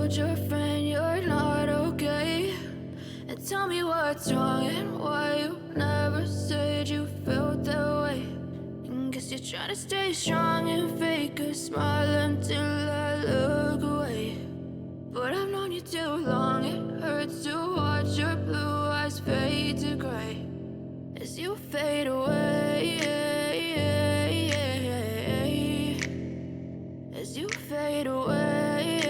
told your friend you're not okay? And tell me what's wrong and why you never said you felt that way. And guess you're trying to stay strong and fake a smile until I look away. But I've known you too long, it hurts to watch your blue eyes fade to gray as you fade away, as you fade away.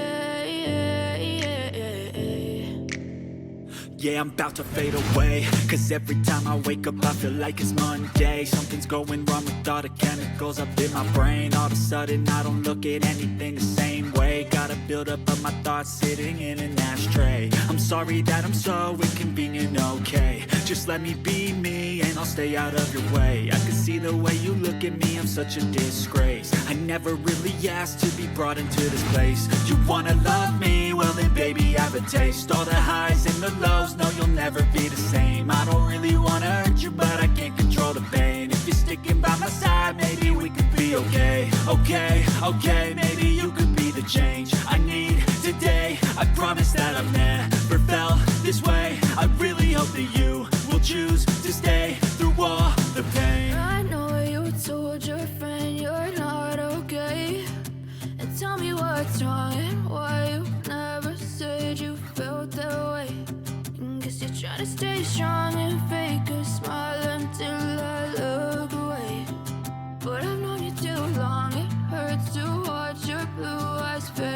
Yeah, I'm about to fade away, cause every time I wake up I feel like it's Monday. Something's going wrong with all the chemicals up in my brain. All of a sudden I don't look at anything the same way. Gotta build up of my thoughts sitting in an ashtray. I'm sorry that I'm so inconvenient, okay? Just let me be me and I'll stay out of your way. I can see the way you look at me, I'm such a disgrace. I never really asked to be brought into this place. You wanna love me? Well then baby, have a taste. All the highs and the lows, no, you'll never be the same. I don't really wanna hurt you, but I can't control the pain. If you're sticking by my side, maybe we could be okay. Okay, maybe you could be the change I need today. I promise that I've never felt this way. I really hope that you will choose to stay through all the pain. I know you told your friend you're not okay. And tell me what's wrong and why you never said you felt that way. And guess you're trying to stay strong and fake a smile until I look away. But I've known you too long, it hurts to watch your blue eyes fade